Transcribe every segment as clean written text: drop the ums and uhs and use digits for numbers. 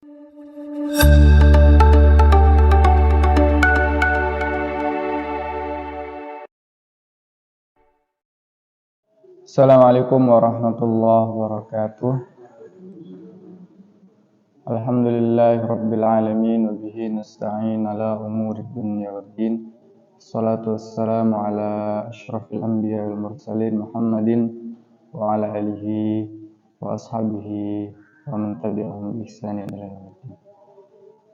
Assalamualaikum warahmatullahi wabarakatuh. Alhamdulillahirabbil alamin wa bihi nasta'in ala umuri dunya waddin. Wassalatu wassalamu ala asyrafil anbiya wal mursalin Muhammadin wa ala alihi wa ashabihi wa man tabi'ahum bi ihsanin ila yaumil.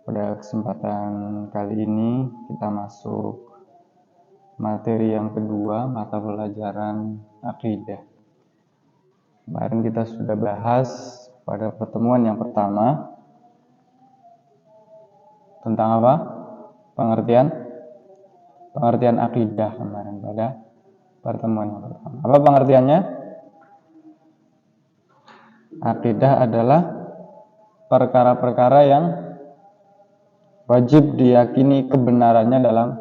Pada kesempatan kali ini kita masuk materi yang kedua, mata pelajaran akidah. Kemarin kita sudah bahas pada pertemuan yang pertama tentang apa? Pengertian akidah kemarin pada pertemuan yang pertama. Apa pengertiannya? Akidah adalah perkara-perkara yang wajib diyakini kebenarannya dalam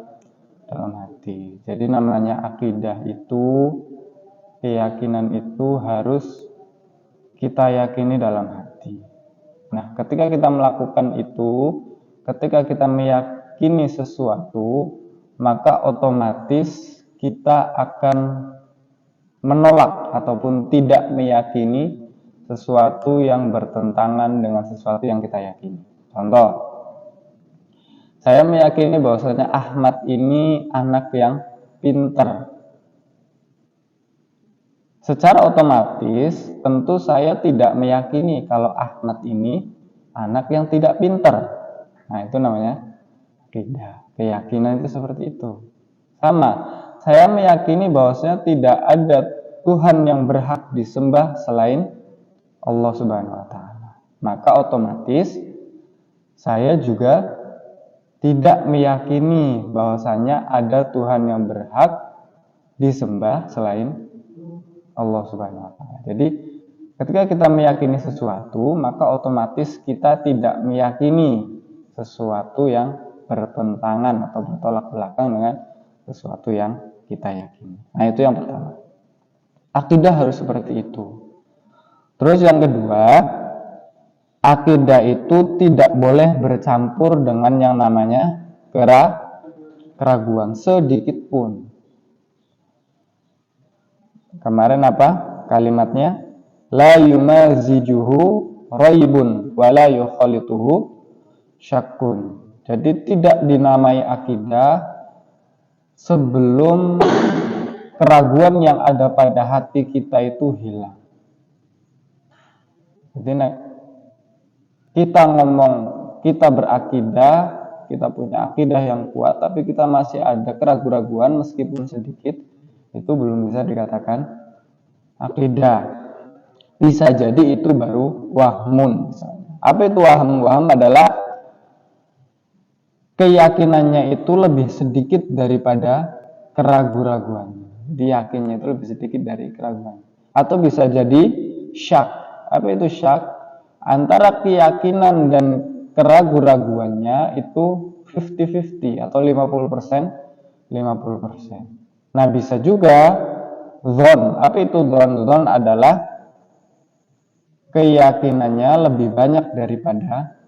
hati. Jadi namanya akidah itu, keyakinan itu harus kita yakini dalam hati. Nah, ketika kita melakukan itu, ketika kita meyakini sesuatu, maka otomatis kita akan menolak ataupun tidak meyakini sesuatu yang bertentangan dengan sesuatu yang kita yakini. Contoh, saya meyakini bahwasanya Ahmad ini anak yang pintar. Secara otomatis tentu saya tidak meyakini kalau Ahmad ini anak yang tidak pintar. Nah, itu namanya akidah. Keyakinan itu seperti itu. Sama, saya meyakini bahwasanya tidak ada Tuhan yang berhak disembah selain Allah Subhanahu wa taala. Maka otomatis saya juga tidak meyakini bahwasanya ada Tuhan yang berhak disembah selain Allah Subhanahu wa taala. Jadi ketika kita meyakini sesuatu, maka otomatis kita tidak meyakini sesuatu yang bertentangan atau bertolak belakang dengan sesuatu yang kita yakini. Nah, itu yang pertama. Akidah harus seperti itu. Terus yang kedua, akidah itu tidak boleh bercampur dengan yang namanya keraguan sedikit pun. Kemarin apa kalimatnya? La yumazijuhu raibun wa la yukhalituhu syakkun. Jadi tidak dinamai akidah sebelum keraguan yang ada pada hati kita itu hilang. Jadi kita ngomong, kita berakidah, kita punya akidah yang kuat, tapi kita masih ada keraguan-keraguan meskipun sedikit, itu belum bisa dikatakan akidah. Bisa jadi itu baru wahmun. Apa itu waham? Waham adalah keyakinannya itu lebih sedikit daripada keraguan-keraguannya. Jadi yakinnya itu lebih sedikit dari keraguan. Atau bisa jadi syak. Apa itu syak? Antara keyakinan dan keraguan-raguannya itu 50-50 atau 50%, 50%. Nah, bisa juga dzon. Apa itu dzon? Dzon adalah keyakinannya lebih banyak daripada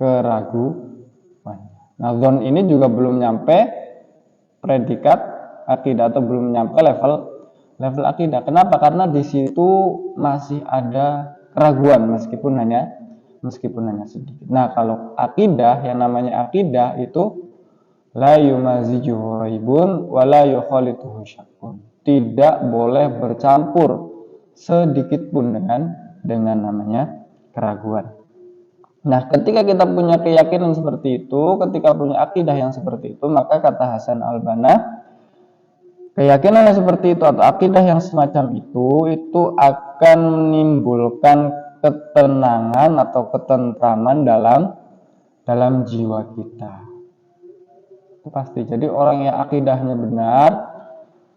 keraguannya. Nah, dzon ini juga belum nyampe predikat akidah atau belum nyampe level akidah. Kenapa? Karena di situ masih ada keraguan meskipun hanya sedikit. Nah, kalau akidah, yang namanya akidah itu la yumazijuhu raibun wa la yukhalituhu syakkun. Tidak boleh bercampur sedikit pun dengan namanya keraguan. Nah, ketika kita punya keyakinan seperti itu, ketika punya akidah yang seperti itu, maka kata Hasan al-Banna, keyakinan yang seperti itu atau akidah yang semacam itu akan menimbulkan ketenangan atau ketentraman dalam jiwa kita. Itu pasti. Jadi orang yang akidahnya benar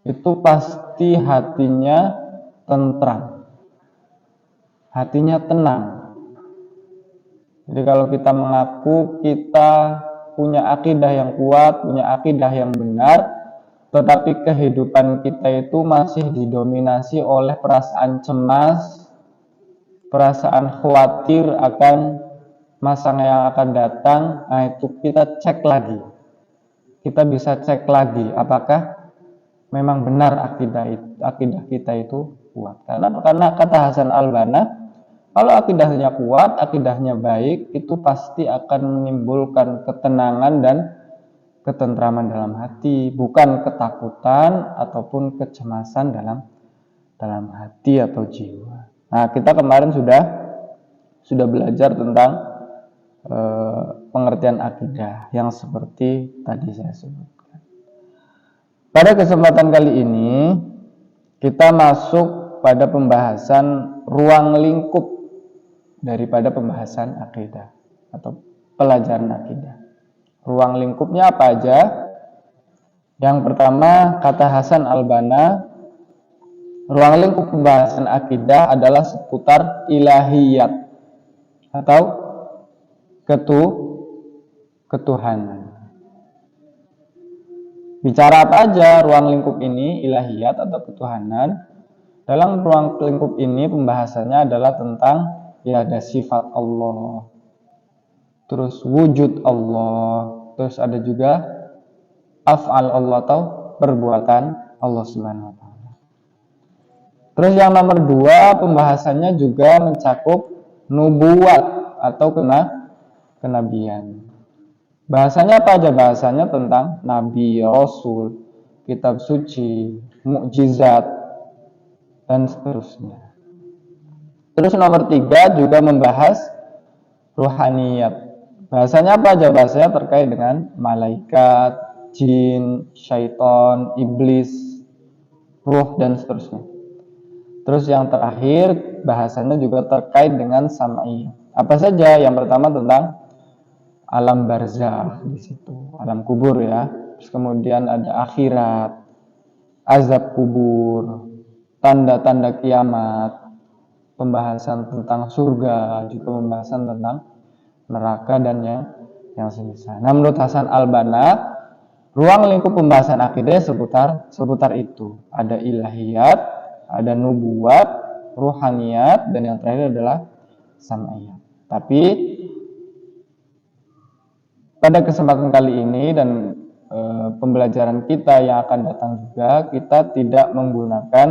itu pasti hatinya tentram, hatinya tenang. Jadi kalau kita mengaku kita punya akidah yang kuat, punya akidah yang benar, tetapi kehidupan kita itu masih didominasi oleh perasaan cemas, perasaan khawatir akan masa yang akan datang, nah itu kita cek lagi. Kita bisa cek lagi apakah memang benar akidah kita itu kuat. Karena kata Hasan Al-Banna, kalau akidahnya kuat, akidahnya baik, itu pasti akan menimbulkan ketenangan dan ketentraman dalam hati, bukan ketakutan ataupun kecemasan dalam hati atau jiwa. Nah, kita kemarin sudah belajar tentang pengertian akidah yang seperti tadi saya sebutkan. Pada kesempatan kali ini kita masuk pada pembahasan ruang lingkup daripada pembahasan akidah atau pelajaran akidah. Ruang lingkupnya apa aja? Yang pertama, kata Hasan Al-Banna, ruang lingkup pembahasan akidah adalah seputar ilahiyat atau ketuhanan. Bicara apa aja ruang lingkup ini, ilahiyat atau ketuhanan? Dalam ruang lingkup ini pembahasannya adalah tentang ya ada sifat Allah, terus wujud Allah, terus ada juga af'al Allah atau perbuatan Allah Subhanahu wa taala. Terus yang nomor 2, pembahasannya juga mencakup nubuat atau kenabian. Bahasanya apa aja? Bahasanya tentang nabi, rasul, kitab suci, mukjizat, dan seterusnya. Terus nomor 3 juga membahas ruhaniyat. Bahasanya apa aja? Bahasanya terkait dengan malaikat, jin, syaitan, iblis, ruh, dan seterusnya. Terus yang terakhir bahasanya juga terkait dengan samai. Apa saja? Yang pertama tentang alam barzakh di situ, alam kubur ya. Terus kemudian ada akhirat, azab kubur, tanda-tanda kiamat, pembahasan tentang surga, juga pembahasan tentang neraka dan yang semisal. Nah, menurut Hasan Al-Banna, ruang lingkup pembahasan akidah seputar itu. Ada ilahiyat, ada nubuat, ruhaniyat, dan yang terakhir adalah sam'iyat. Tapi pada kesempatan kali ini dan pembelajaran kita yang akan datang juga, kita tidak menggunakan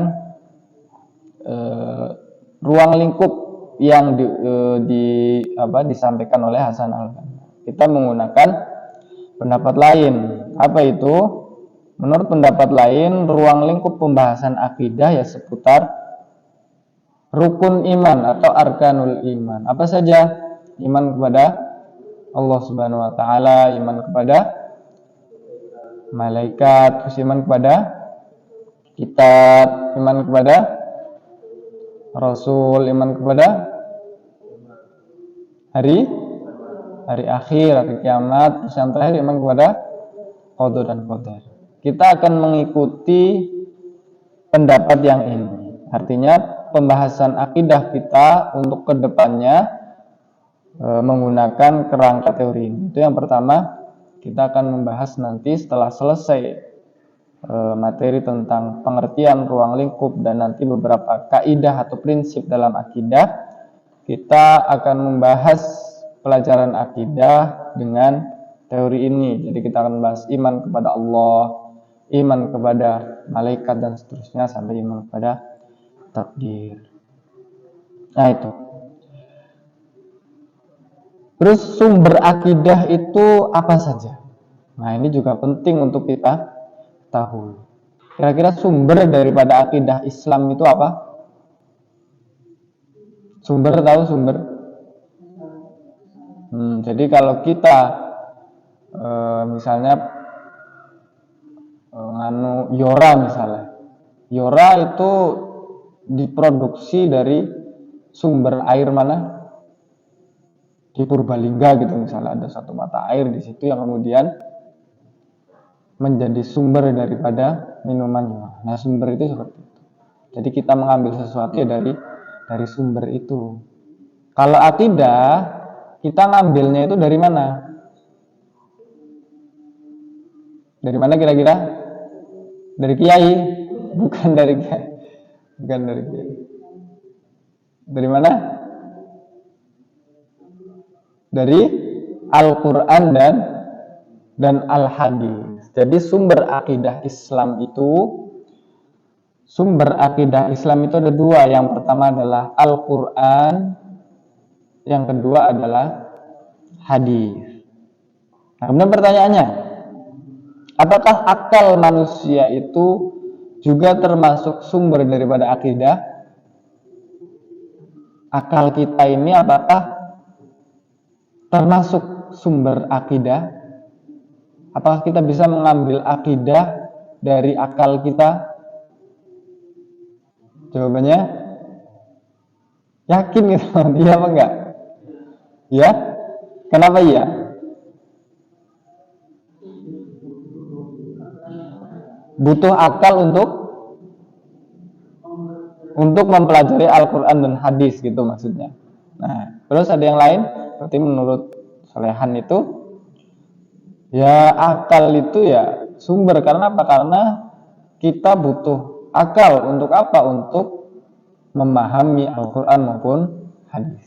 ruang lingkup yang disampaikan oleh Hasan Al-Banna. Kita menggunakan pendapat lain. Apa itu? Menurut pendapat lain, ruang lingkup pembahasan akidah ya seputar rukun iman atau arkanul iman. Apa saja? Iman kepada Allah Subhanahu wa taala, iman kepada malaikat, terus iman kepada kitab, iman kepada rasul, iman kepada hari akhir, hari kiamat, terus yang terakhir iman kepada qada dan qadar. Kita akan mengikuti pendapat yang ini. Artinya pembahasan akidah kita untuk kedepannya menggunakan kerangka teori ini. Itu yang pertama, kita akan membahas nanti setelah selesai materi tentang pengertian ruang lingkup dan nanti beberapa kaidah atau prinsip dalam akidah. Kita akan membahas pelajaran akidah dengan teori ini. Jadi kita akan membahas iman kepada Allah, iman kepada malaikat dan seterusnya sampai iman kepada takdir. Nah itu. Terus sumber akidah itu apa saja? Nah ini juga penting untuk kita tahu. Kira-kira sumber daripada akidah Islam itu apa? Sumber, tahu sumber? Jadi kalau kita misalnya Yora misalnya, Yora itu diproduksi dari sumber air mana? Di Purbalingga gitu misalnya, ada satu mata air di situ yang kemudian menjadi sumber daripada minuman. Nah sumber itu seperti itu. Jadi kita mengambil sesuatu ya dari sumber itu. Kalau akidah kita ngambilnya itu dari mana? Dari mana kira-kira? Dari kiai? Bukan dari kiai. Bukan dari kiai. Dari mana? dari Al-Quran dan Al-Hadis. Jadi sumber akidah Islam itu ada dua. Yang pertama adalah Al-Quran, yang kedua adalah hadis. Nah, kemudian pertanyaannya, apakah akal manusia itu juga termasuk sumber daripada akidah? Akal kita ini apakah termasuk sumber akidah? Apakah kita bisa mengambil akidah dari akal kita? Jawabannya yakin gitu. Iya apa enggak? Ya? Kenapa iya? Butuh akal untuk mempelajari Al-Quran dan hadis gitu maksudnya. Nah, terus ada yang lain? Berarti menurut Solehan itu ya akal itu ya sumber. Karena apa? Karena kita butuh akal untuk apa? Untuk memahami Al-Quran maupun hadis.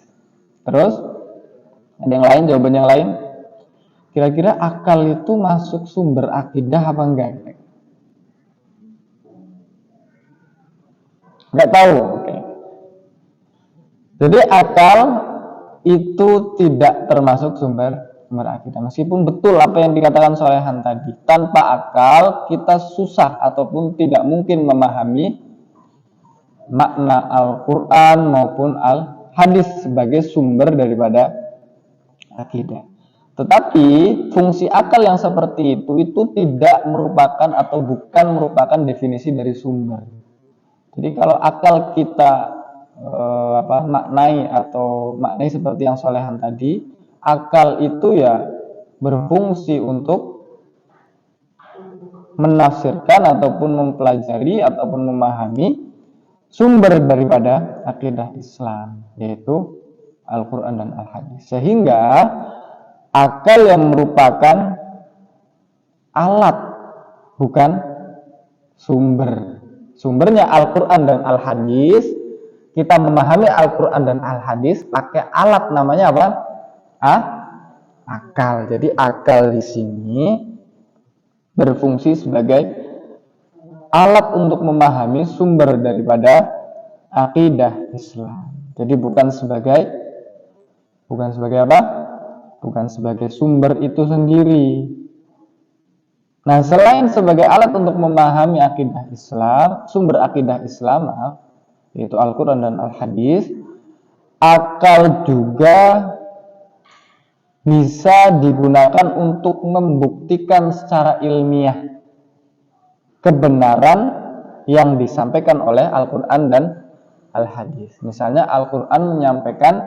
Terus ada yang lain? Jawaban yang lain? Kira-kira akal itu masuk sumber akidah apa enggak? Enggak tahu. Oke. Jadi akal itu tidak termasuk sumber akidah. Meskipun betul apa yang dikatakan Solehan tadi, tanpa akal kita susah ataupun tidak mungkin memahami makna Al-Quran maupun Al-Hadis sebagai sumber daripada akidah. Tetapi fungsi akal yang seperti itu tidak merupakan atau bukan merupakan definisi dari sumber. Jadi kalau akal kita maknai seperti yang Solehan tadi, akal itu ya berfungsi untuk menafsirkan ataupun mempelajari ataupun memahami sumber daripada akidah Islam, yaitu Al-Quran dan Al-Hadis. Sehingga akal yang merupakan alat, bukan sumber. Sumbernya Al-Quran dan Al-Hadis. Kita memahami Al-Quran dan Al-Hadis pakai alat, namanya apa? Akal. Jadi akal di sini berfungsi sebagai alat untuk memahami sumber daripada akidah Islam. Jadi bukan sebagai apa? Bukan sebagai sumber itu sendiri. Nah, selain sebagai alat untuk memahami akidah Islam, sumber akidah Islam, yaitu Al-Quran dan Al-Hadis, akal juga bisa digunakan untuk membuktikan secara ilmiah kebenaran yang disampaikan oleh Al-Quran dan Al-Hadis. Misalnya Al-Quran menyampaikan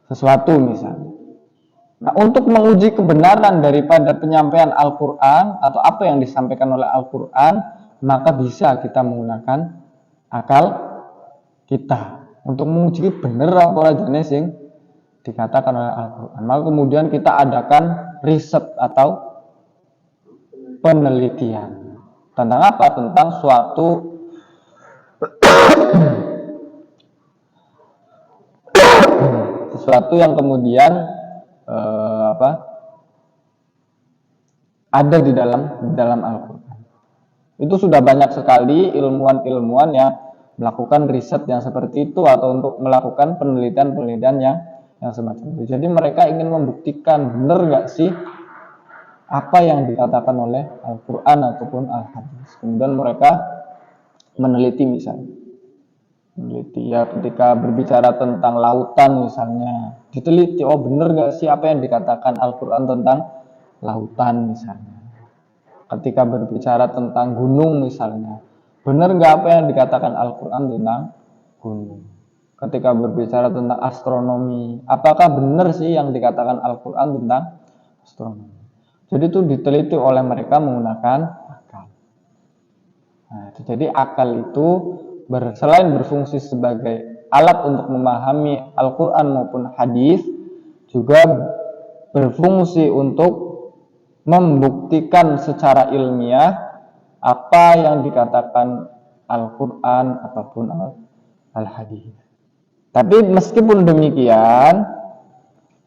sesuatu misalnya. Nah, untuk menguji kebenaran daripada penyampaian Al-Quran atau apa yang disampaikan oleh Al-Quran, maka bisa kita menggunakan akal kita untuk menguji benar apa aja yang dikatakan oleh Al-Quran. Maka kemudian kita adakan riset atau penelitian tentang apa? Tentang suatu sesuatu yang kemudian ada di dalam Al-Quran. Itu sudah banyak sekali ilmuwan-ilmuwan yang melakukan riset yang seperti itu atau untuk melakukan penelitian-penelitian yang semacam itu. Jadi mereka ingin membuktikan benar nggak sih apa yang dikatakan oleh Al-Quran ataupun Al-Hadis. Kemudian mereka meneliti misalnya. Meneliti ya ketika berbicara tentang lautan misalnya, diteliti, oh benar nggak sih apa yang dikatakan Al-Quran tentang lautan misalnya. Ketika berbicara tentang gunung misalnya, benar nggak apa yang dikatakan Al-Quran tentang gunung. Ketika berbicara tentang astronomi, apakah benar sih yang dikatakan Al-Quran tentang astronomi. Jadi itu diteliti oleh mereka menggunakan akal. Nah, jadi akal itu selain berfungsi sebagai alat untuk memahami Al-Quran maupun hadis, juga berfungsi untuk membuktikan secara ilmiah apa yang dikatakan Al-Quran ataupun Al-Hadis. Tapi meskipun demikian,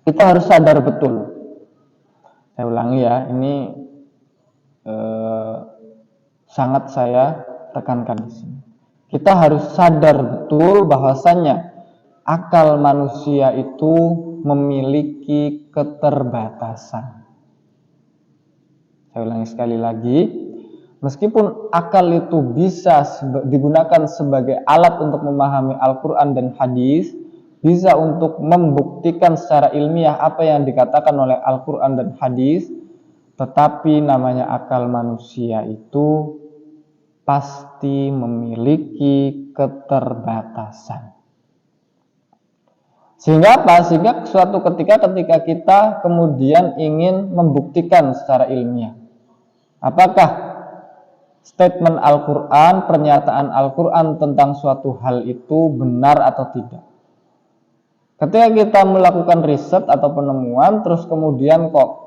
kita harus sadar betul. Saya ulangi ya, ini sangat saya tekankan di sini. Kita harus sadar betul bahwasannya akal manusia itu memiliki keterbatasan. Saya ulangi sekali lagi, meskipun akal itu bisa digunakan sebagai alat untuk memahami Al-Quran dan hadis, bisa untuk membuktikan secara ilmiah apa yang dikatakan oleh Al-Quran dan hadis, tetapi namanya akal manusia itu pasti memiliki keterbatasan. Sehingga apa? Sehingga suatu ketika kita kemudian ingin membuktikan secara ilmiah, apakah statement Al-Quran, pernyataan Al-Quran tentang suatu hal itu benar atau tidak. Ketika kita melakukan riset atau penemuan, terus kemudian kok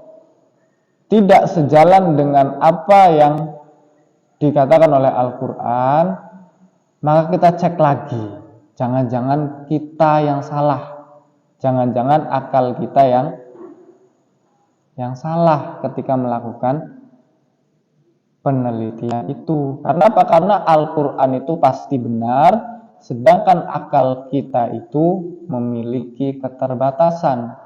tidak sejalan dengan apa yang dikatakan oleh Al-Quran, maka kita cek lagi. Jangan-jangan kita yang salah. Jangan-jangan akal kita yang salah ketika melakukan penelitian itu. Karena apa? Karena Al-Quran itu pasti benar, sedangkan akal kita itu memiliki keterbatasan.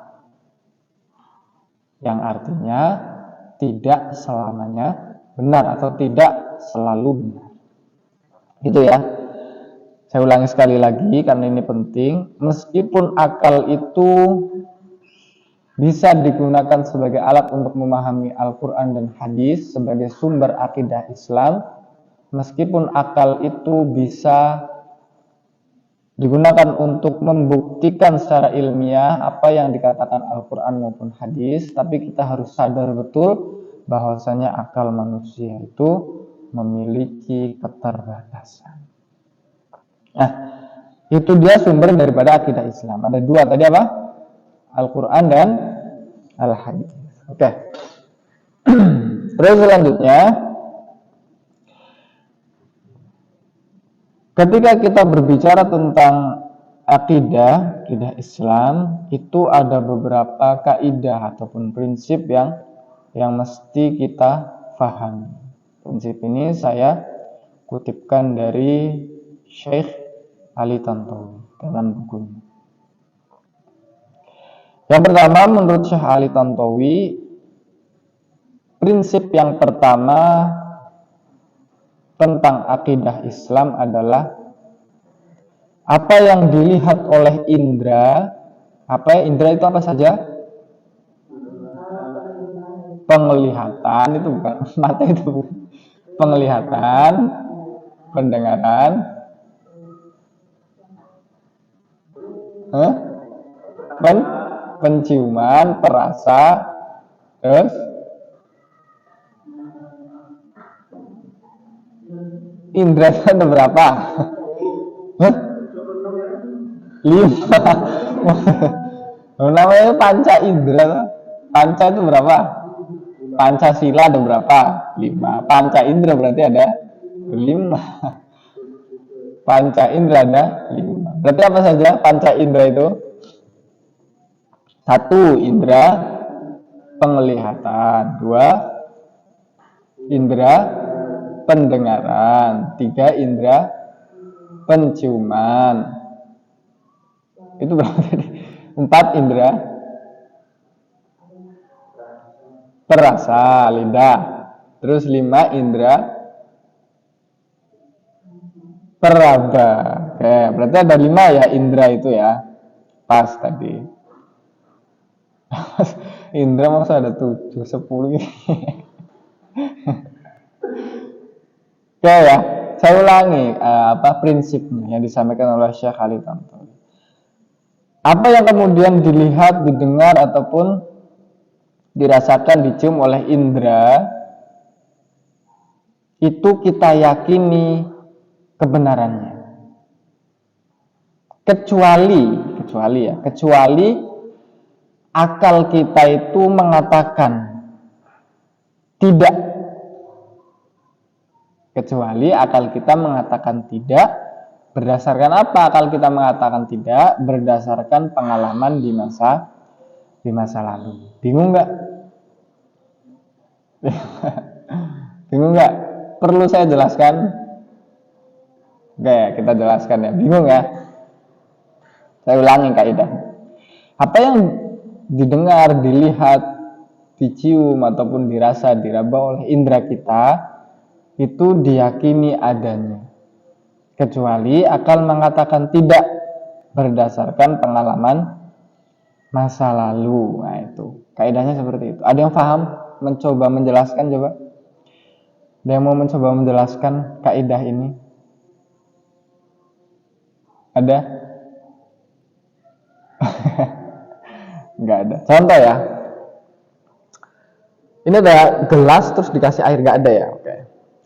Yang artinya tidak selamanya benar atau tidak selalu benar. Gitu ya. Saya ulangi sekali lagi karena ini penting. Meskipun akal itu bisa digunakan sebagai alat untuk memahami Al-Quran dan hadis sebagai sumber akidah Islam, meskipun akal itu bisa digunakan untuk membuktikan secara ilmiah apa yang dikatakan Al-Quran maupun hadis, tapi kita harus sadar betul bahwasanya akal manusia itu memiliki keterbatasan. Nah, itu dia sumber daripada akidah Islam. Ada dua tadi apa? Al-Quran dan Al-Hadis. Oke. Terus selanjutnya, ketika kita berbicara tentang akidah Islam, itu ada beberapa kaidah ataupun prinsip yang mesti kita pahami. Prinsip ini saya kutipkan dari Syekh Ali Tantowi dalam bukunya. Yang pertama, menurut Syekh Ali Tantowi, prinsip yang pertama tentang akidah Islam adalah apa yang dilihat oleh indera. Indera itu apa saja? Penglihatan, itu bukan mata, itu penglihatan, pendengaran, penciuman, perasa, terus indera itu ada berapa? 5. Namanya panca indera. Panca itu berapa? Pancasila ada berapa? 5. Panca indera berarti ada 5. Panca indera ada 5. Berarti apa saja panca indera itu? 1. Indera penglihatan. 2. Indera pendengaran. 3. Indera penciuman. Itu berapa tadi? 4. Indera perasa, lidah. Terus 5. Indera peraba. Oke, berarti ada 5 ya indera itu ya. Pas tadi. Indra masa ada 7, 10 ini. Oke ya, saya ulangi prinsipnya yang disampaikan oleh Syekh Ali Tantowi. Apa yang kemudian dilihat, didengar ataupun dirasakan, dicium oleh indra, itu kita yakini kebenarannya. Kecuali akal kita itu mengatakan tidak. Kecuali akal kita mengatakan tidak. Berdasarkan apa akal kita mengatakan tidak? Berdasarkan pengalaman di masa di masa lalu. Bingung nggak? Bingung nggak? Perlu saya jelaskan? Oke, kita jelaskan ya. Bingung ya? Saya ulangi kaidah. Apa yang didengar, dilihat, dicium ataupun dirasa, diraba oleh indera kita itu diyakini adanya. Kecuali akal mengatakan tidak berdasarkan pengalaman masa lalu. Nah itu, kaidahnya seperti itu. Ada yang paham? Mencoba menjelaskan coba? Ada yang mau mencoba menjelaskan kaidah ini? Ada? Enggak ada. Contoh ya. Ini ada gelas terus dikasih air, nggak ada ya? Oke.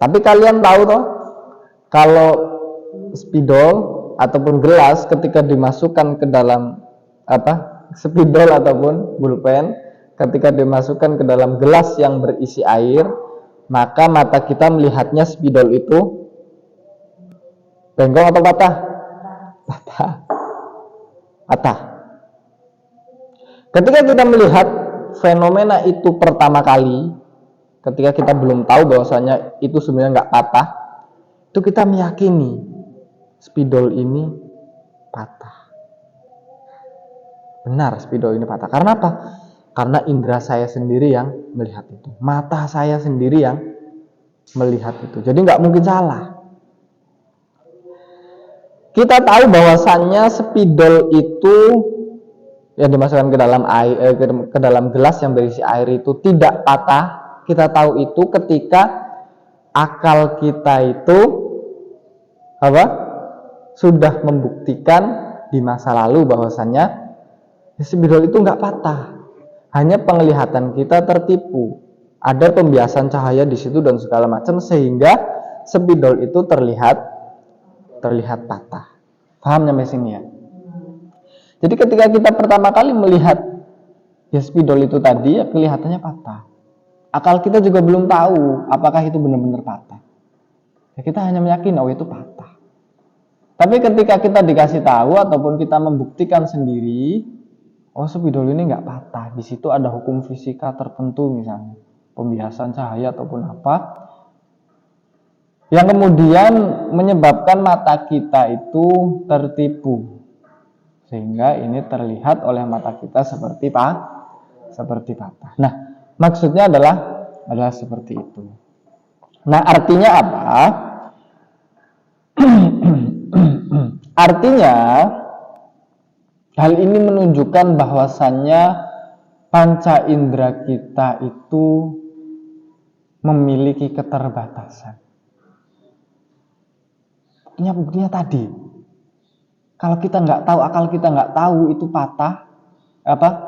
Tapi kalian tahu toh kalau spidol ataupun gelas ketika dimasukkan ke dalam spidol ataupun pulpen ketika dimasukkan ke dalam gelas yang berisi air, maka mata kita melihatnya spidol itu bengkok atau patah? Patah. Patah. Ketika kita melihat fenomena itu pertama kali, ketika kita belum tahu bahwasanya itu sebenarnya nggak patah, itu kita meyakini spidol ini patah. Benar, spidol ini patah. Karena apa? Karena indera saya sendiri yang melihat itu, mata saya sendiri yang melihat itu. Jadi nggak mungkin salah. Kita tahu bahwasannya spidol itu yang dimasukkan ke dalam air, ke dalam gelas yang berisi air itu tidak patah. Kita tahu itu ketika akal kita itu sudah membuktikan di masa lalu bahwasannya spidol itu nggak patah. Hanya penglihatan kita tertipu. Ada pembiasan cahaya di situ dan segala macam sehingga spidol itu terlihat patah. Paham sampai sini ya? Jadi ketika kita pertama kali melihat ya spidol itu tadi ya kelihatannya patah. Akal kita juga belum tahu apakah itu benar-benar patah. Ya kita hanya meyakini itu patah. Tapi ketika kita dikasih tahu ataupun kita membuktikan sendiri, spidol ini nggak patah. Di situ ada hukum fisika tertentu misalnya, pembiasan cahaya ataupun apa, yang kemudian menyebabkan mata kita itu tertipu. Sehingga ini terlihat oleh mata kita seperti patah. Nah, maksudnya adalah seperti itu. Nah, artinya apa? Artinya hal ini menunjukkan bahwasannya panca indera kita itu memiliki keterbatasan. Ini buktinya tadi. Kalau kita nggak tahu, akal kita nggak tahu itu patah,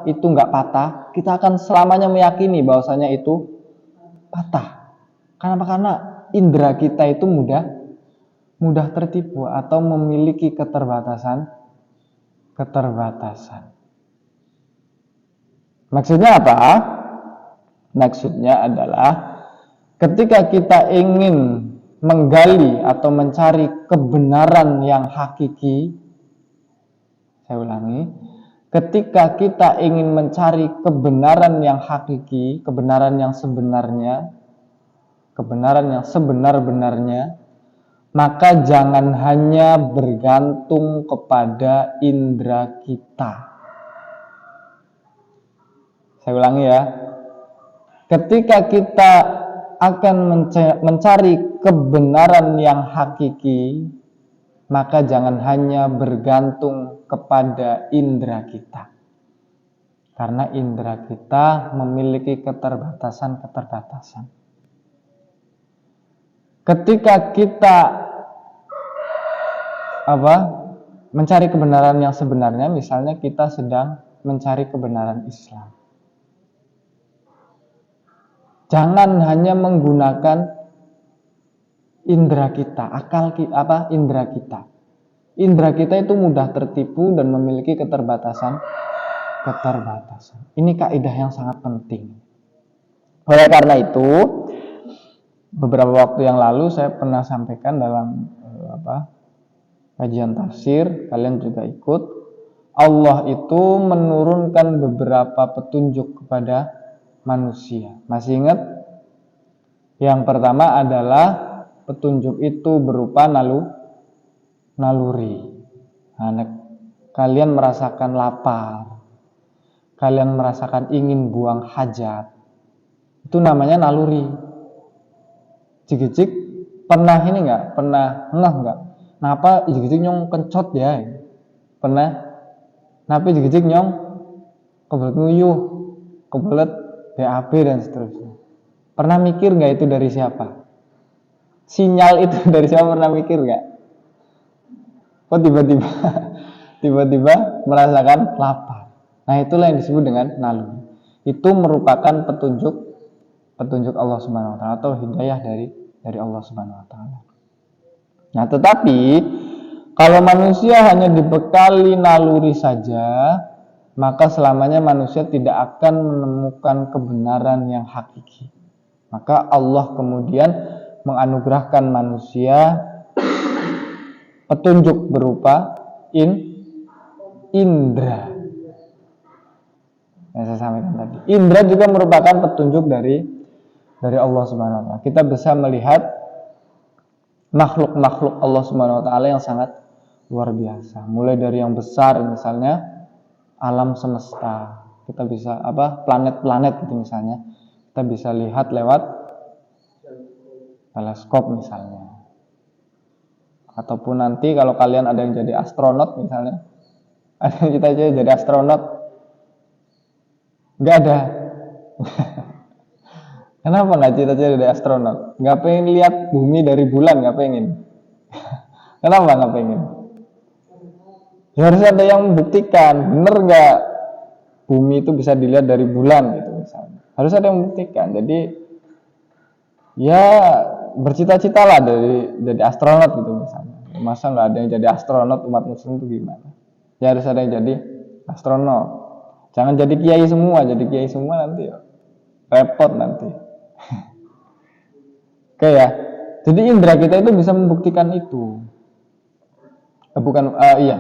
itu nggak patah, kita akan selamanya meyakini bahwasanya itu patah. Kenapa? Karena indera kita itu mudah tertipu atau memiliki keterbatasan. Maksudnya apa? Maksudnya adalah ketika kita ingin menggali atau mencari kebenaran yang hakiki, saya ulangi, ketika kita ingin mencari kebenaran yang hakiki, kebenaran yang sebenarnya, kebenaran yang sebenar-benarnya, maka jangan hanya bergantung kepada indera kita. Saya ulangi ya. Ketika kita akan mencari kebenaran yang hakiki, maka jangan hanya bergantung kepada indera kita. Karena indera kita memiliki keterbatasan. Ketika kita mencari kebenaran yang sebenarnya, misalnya kita sedang mencari kebenaran Islam. Jangan hanya menggunakan indera kita, indera kita. Indera kita itu mudah tertipu dan memiliki keterbatasan. Ini kaidah yang sangat penting. Oleh karena itu, beberapa waktu yang lalu saya pernah sampaikan dalam kajian tafsir, kalian juga ikut. Allah itu menurunkan beberapa petunjuk kepada manusia. Masih ingat? Yang pertama adalah petunjuk itu berupa naluri. Nah, kalian merasakan lapar, kalian merasakan ingin buang hajat, itu namanya naluri. Jik-jik pernah ini enggak? Pernah ngeh enggak? Kenapa jik-jik nyong kencot ya? Pernah? Kenapa jik-jik nyong kebelet nguyuh, kebelet BAB dan seterusnya? Pernah mikir enggak itu dari siapa? Sinyal itu dari siapa, pernah mikir enggak? Kok tiba-tiba merasakan lapar? Nah, itulah yang disebut dengan naluri. Itu merupakan petunjuk Allah Subhanahu wa taala atau hidayah dari Allah Subhanahu wa taala. Nah, tetapi kalau manusia hanya dibekali naluri saja, maka selamanya manusia tidak akan menemukan kebenaran yang hakiki. Maka Allah kemudian menganugerahkan manusia petunjuk berupa indra. Yang saya sampaikan tadi. Indra juga merupakan petunjuk dari Allah Subhanahu wa taala. Kita bisa melihat makhluk-makhluk Allah Subhanahu wa taala yang sangat luar biasa. Mulai dari yang besar misalnya alam semesta. Kita bisa planet-planet gitu misalnya. Kita bisa lihat lewat teleskop misalnya. Ataupun nanti kalau kalian ada yang jadi astronot misalnya. Ada yang kita jadi astronot. Enggak ada. Kenapa nggak cita-cita jadi astronot? Nggak pengen lihat bumi dari bulan, nggak pengen. Kenapa nggak pengen? Ya harus ada yang membuktikan, bener nggak bumi itu bisa dilihat dari bulan gitu misalnya. Harus ada yang membuktikan. Jadi ya bercita-cita lah jadi astronot gitu misalnya. Masa nggak ada yang jadi astronot, umat muslim itu gimana? Ya harus ada yang jadi astronot. Jangan jadi kiai semua nanti ya repot nanti. Oke ya. Jadi indera kita itu bisa membuktikan itu.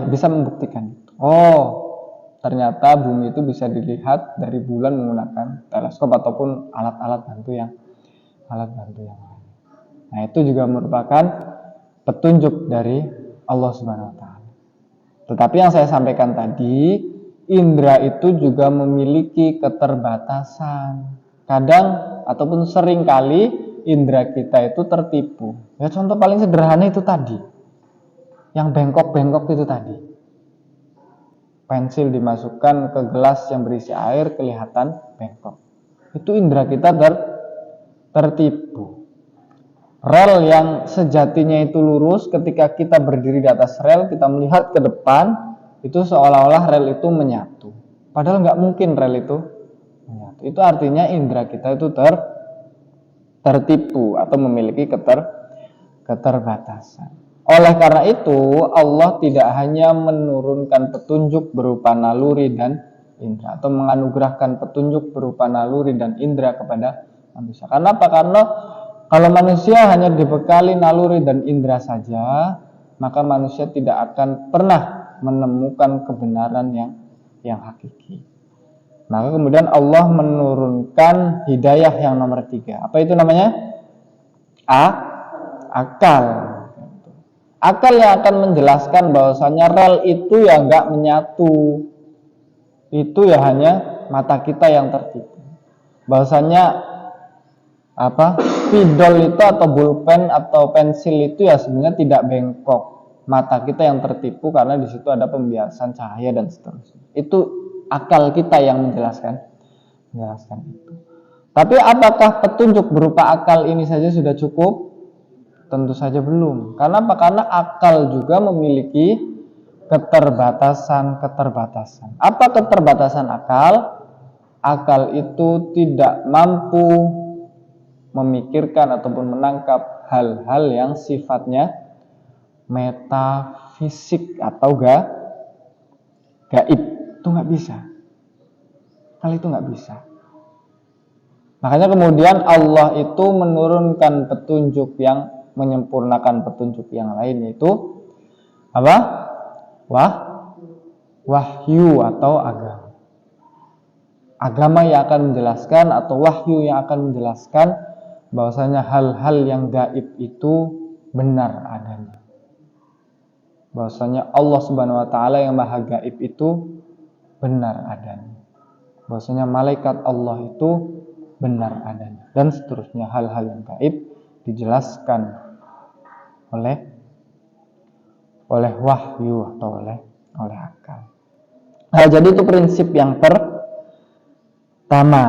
Bisa membuktikan. Oh, ternyata bumi itu bisa dilihat dari bulan menggunakan teleskop ataupun alat-alat bantu yang lain. Nah, itu juga merupakan petunjuk dari Allah Subhanahu wa taala. Tetapi yang saya sampaikan tadi, indera itu juga memiliki keterbatasan. Kadang ataupun sering kali indera kita itu tertipu. Ya, contoh paling sederhana itu tadi. Yang bengkok-bengkok itu tadi. Pensil dimasukkan ke gelas yang berisi air kelihatan bengkok. Itu indera kita tertipu. Rel yang sejatinya itu lurus, ketika kita berdiri di atas rel, kita melihat ke depan, itu seolah-olah rel itu menyatu. Padahal nggak mungkin rel itu menyatu. Itu artinya indera kita itu tertipu atau memiliki keterbatasan. Oleh karena itu, Allah tidak hanya menurunkan petunjuk berupa naluri dan indera, atau menganugerahkan petunjuk berupa naluri dan indera kepada manusia. Karena apa? Karena kalau manusia hanya dibekali naluri dan indera saja, maka manusia tidak akan pernah menemukan kebenaran yang hakiki. Maka kemudian Allah menurunkan hidayah yang nomor 3. Apa itu namanya? Akal. Akal yang akan menjelaskan bahwasanya rel itu ya enggak menyatu. Itu ya hanya mata kita yang tertipu. Bahwasanya spidol itu atau pulpen atau pensil itu ya sebenarnya tidak bengkok. Mata kita yang tertipu karena di situ ada pembiasan cahaya dan seterusnya. Itu akal kita yang menjelaskan itu. Tapi apakah petunjuk berupa akal ini saja sudah cukup? Tentu saja belum. Karena apa? Karena akal juga memiliki keterbatasan. Apa keterbatasan akal? Akal itu tidak mampu memikirkan ataupun menangkap hal-hal yang sifatnya metafisik atau gaib. Itu nggak bisa. Hal itu nggak bisa. Makanya kemudian Allah itu menurunkan petunjuk yang menyempurnakan petunjuk yang lain, yaitu apa? wahyu atau agama. Agama yang akan menjelaskan atau wahyu yang akan menjelaskan bahwasanya hal-hal yang gaib itu benar adanya. Bahwasanya Allah Subhanahu wa taala yang maha gaib itu benar adanya. Bahwasanya malaikat Allah itu benar adanya, dan seterusnya hal-hal yang gaib dijelaskan oleh wahyu atau oleh akal. Nah, jadi itu prinsip yang pertama.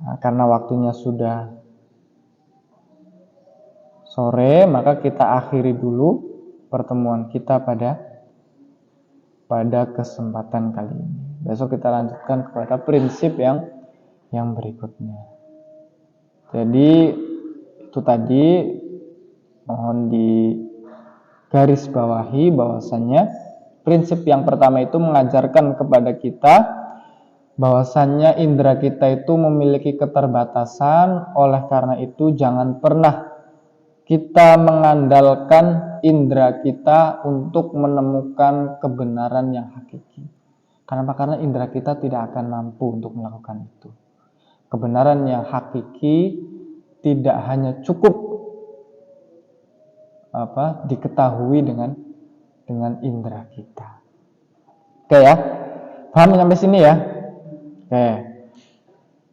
Nah, karena waktunya sudah sore, maka kita akhiri dulu pertemuan kita pada kesempatan kali ini. Besok kita lanjutkan kepada prinsip yang berikutnya. Jadi itu tadi mohon digaris bawahi bahwasannya prinsip yang pertama itu mengajarkan kepada kita bahwasannya indera kita itu memiliki keterbatasan. Oleh karena itu jangan pernah kita mengandalkan indera kita untuk menemukan kebenaran yang hakiki. Kenapa? Karena indera kita tidak akan mampu untuk melakukan itu. Kebenaran yang hakiki tidak hanya cukup diketahui dengan indera kita. Oke ya, paham sampai sini ya? Oke.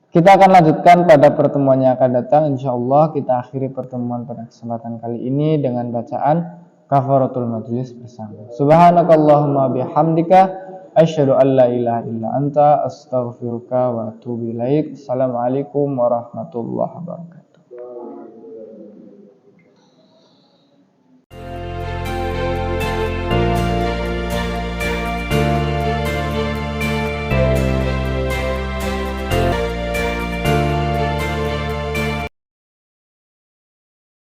Kita akan lanjutkan pada pertemuan yang akan datang. InsyaAllah kita akhiri pertemuan pada kesempatan kali ini dengan bacaan kafaratul majlis bersama. Subhanakallahumma bihamdika asyhadu an la ilaha illa anta astaghfiruka wa atubu ilaik. Assalamualaikum warahmatullahi wabarakatuh.